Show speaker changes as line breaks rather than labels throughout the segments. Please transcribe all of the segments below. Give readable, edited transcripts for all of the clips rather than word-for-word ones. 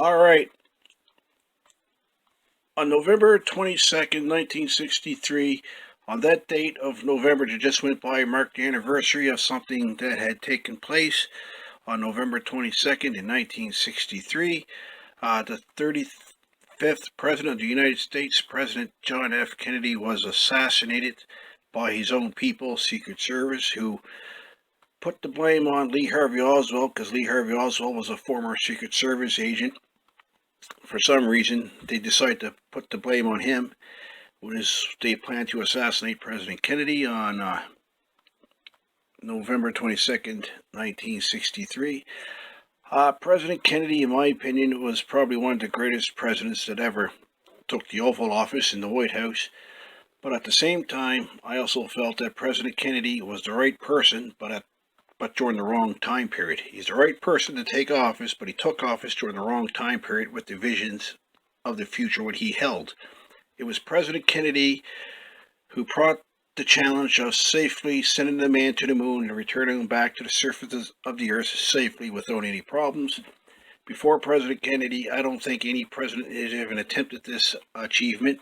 All right. On November 22nd, 1963, on that date of November that just went by, marked the anniversary of something that had taken place on November 22nd in 1963. The 35th President of the United States, President John F. Kennedy, was assassinated by his own people, Secret Service, who put the blame on Lee Harvey Oswald because Lee Harvey Oswald was a former Secret Service agent. For some reason, they decided to put the blame on him. They planned to assassinate President Kennedy on November 22nd, 1963. President Kennedy, in my opinion, was probably one of the greatest presidents that ever took the Oval Office in the White House. But at the same time, I also felt that President Kennedy was the right person, but during the wrong time period. He's the right person to take office, but he took office during the wrong time period with the visions of the future what he held. It was President Kennedy who brought the challenge of safely sending a man to the moon and returning him back to the surface of the earth safely without any problems. Before President Kennedy, I don't think any president has even attempted this achievement.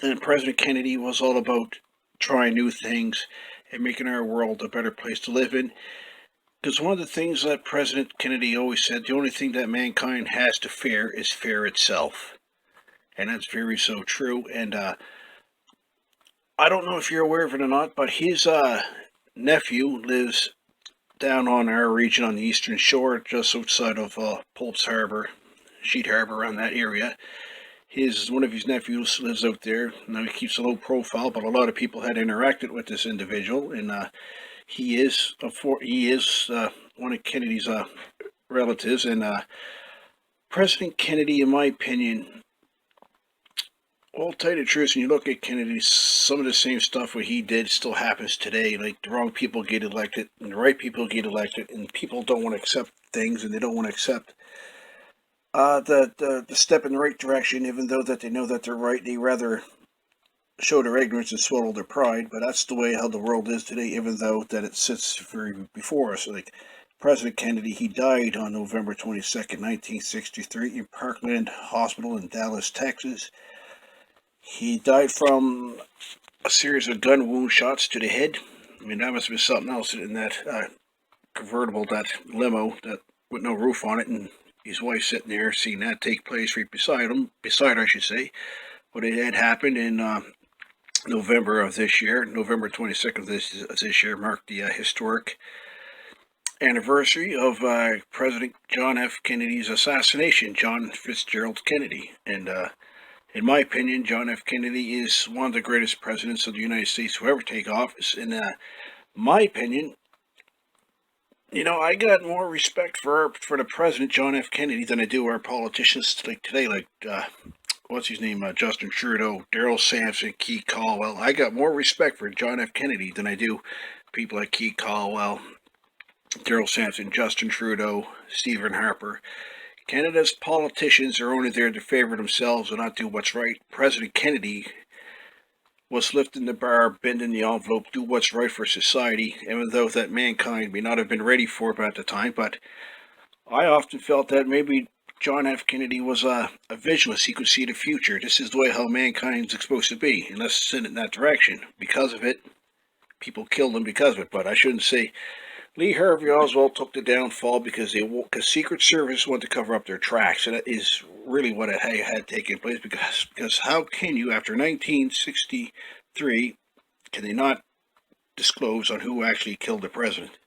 And President Kennedy was all about trying new things and making our world a better place to live in. Because one of the things that President Kennedy always said, the only thing that mankind has to fear is fear itself. And that's very so true. And I don't know if you're aware of it or not, but his nephew lives down on our region on the eastern shore, just outside of Pulp's Harbor, Sheet Harbor, around that area. One of his nephews lives out there. Now he keeps a low profile, but a lot of people had interacted with this individual, and he is one of Kennedy's relatives. And President Kennedy, in my opinion, well, I'll tell you the truth, when you look at Kennedy, some of the same stuff what he did still happens today. Like, the wrong people get elected, and the right people get elected, and people don't want to accept things, and they don't want to accept the step in the right direction, even though that they know that they're right. They rather show their ignorance and swallow their pride. But that's the way how the world is today, even though that it sits very before us. Like President Kennedy, he died on November 22nd, 1963, in Parkland Hospital in Dallas, Texas. He died from a series of gun wound shots to the head. I mean, that must have been something else in that convertible, that limo, that with no roof on it, and his wife sitting there seeing that take place right beside her, I should say. But it had happened in November of this year. November 22nd of this year marked the historic anniversary of President John F. Kennedy's assassination, John Fitzgerald Kennedy. And in my opinion, John F. Kennedy is one of the greatest presidents of the United States who ever take office. In my opinion, I got more respect for the president, John F. Kennedy, than I do our politicians like today, like what's his name, Justin Trudeau, Daryl Sampson, Keith Caldwell. I got more respect for John F. Kennedy than I do people like Keith Caldwell, Daryl Sampson, Justin Trudeau, Stephen Harper. Canada's politicians are only there to favor themselves and not do what's right. President Kennedy was lifting the bar, bending the envelope, do what's right for society, even though that mankind may not have been ready for it at the time. But I often felt that maybe John F. Kennedy was a visionist. He could see the future. This is the way how mankind's supposed to be, and let's send it in that direction. Because of it, people killed him because of it. But I shouldn't say Lee Harvey Oswald took the downfall because Secret Service wanted to cover up their tracks, and that is really what had taken place. Because how can you, after 1963, can they not disclose on who actually killed the president?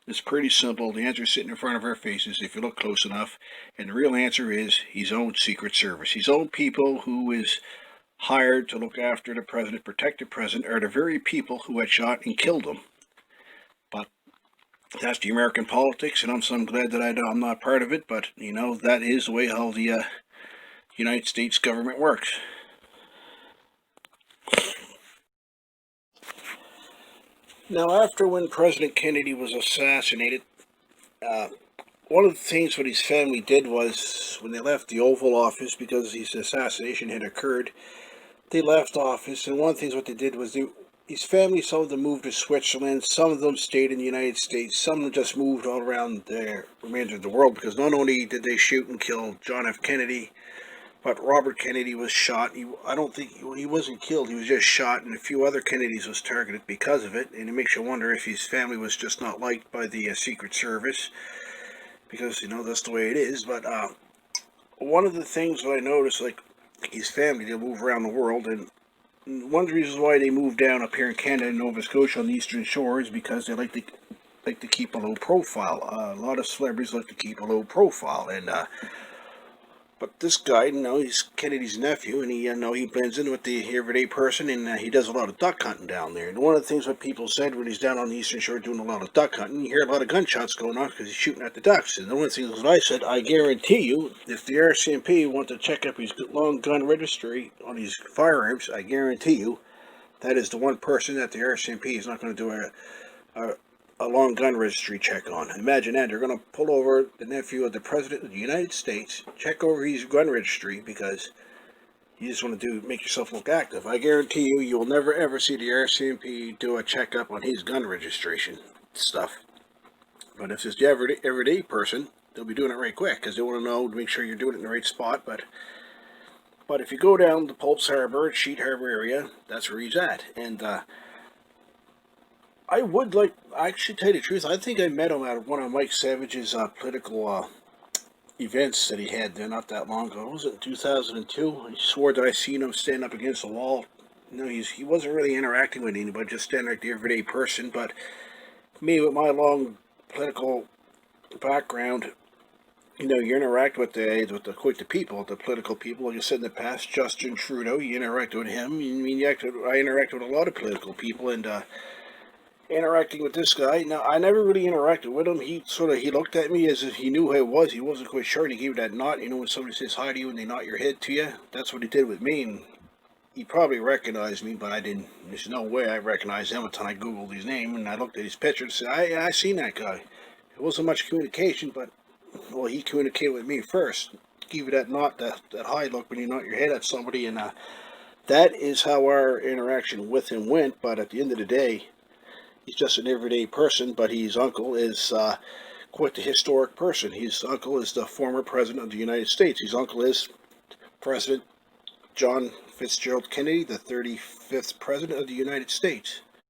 It's pretty simple. The answer is sitting in front of our faces if you look close enough, and the real answer is his own Secret Service. His own people who is hired to look after the president, protect the president, are the very people who had shot and killed him. But that's the American politics, and I'm so glad that I'm not part of it. But that is the way how the United States government works. Now, after when President Kennedy was assassinated, one of the things what his family did was when they left the Oval Office, because his assassination had occurred, they left office, and one of the things what they did was they his family, some of them moved to Switzerland, some of them stayed in the United States, some of them just moved all around the remainder of the world, because not only did they shoot and kill John F. Kennedy, but Robert Kennedy was shot. I don't think he wasn't killed. He was just shot, and a few other Kennedys was targeted because of it. And it makes you wonder if his family was just not liked by the Secret Service, because that's the way it is. But one of the things that I noticed, like his family, they move around the world, and one of the reasons why they moved down up here in Canada and Nova Scotia on the Eastern Shore is because they like to keep a low profile. A lot of celebrities like to keep a low profile, and but this guy, he's Kennedy's nephew, and he blends in with the everyday person, and he does a lot of duck hunting down there. And one of the things that people said when he's down on the Eastern Shore doing a lot of duck hunting, you hear a lot of gunshots going on because he's shooting at the ducks. And one of the things that I said, I guarantee you, if the RCMP want to check up his long gun registry on his firearms, I guarantee you, that is the one person that the RCMP is not going to do a long gun registry check on. Imagine that. They're going to pull over the nephew of the President of the United States, check over his gun registry, because you just want to make yourself look active. I guarantee you, you will never ever see the RCMP do a checkup on his gun registration stuff. But if it's the everyday person, they'll be doing it right quick, because they want to know to make sure you're doing it in the right spot. But if you go down to Pulps Harbor, Sheet Harbor area, that's where he's at. And I actually tell you the truth, I think I met him at one of Mike Savage's political events that he had there not that long ago. Was it in 2002? He swore that I seen him stand up against the wall. He wasn't really interacting with anybody, just standing like the everyday person. But me, with my long political background, you interact with the people, the political people. Like I said in the past, Justin Trudeau, you interact with him. I interact with a lot of political people, and interacting with this guy. Now, I never really interacted with him. He looked at me as if he knew who I was. He wasn't quite sure, and he gave that nod. When somebody says hi to you and they nod your head to you, that's what he did with me. And he probably recognized me, but I didn't. There's no way I recognized him until I Googled his name and I looked at his picture and said, I seen that guy. It wasn't much communication, but, well, he communicated with me first. Give you that nod, that high look when you nod your head at somebody, and that is how our interaction with him went. But at the end of the day, he's just an everyday person, but his uncle is quite the historic person. His uncle is the former President of the United States. His uncle is President John Fitzgerald Kennedy, the 35th President of the United States.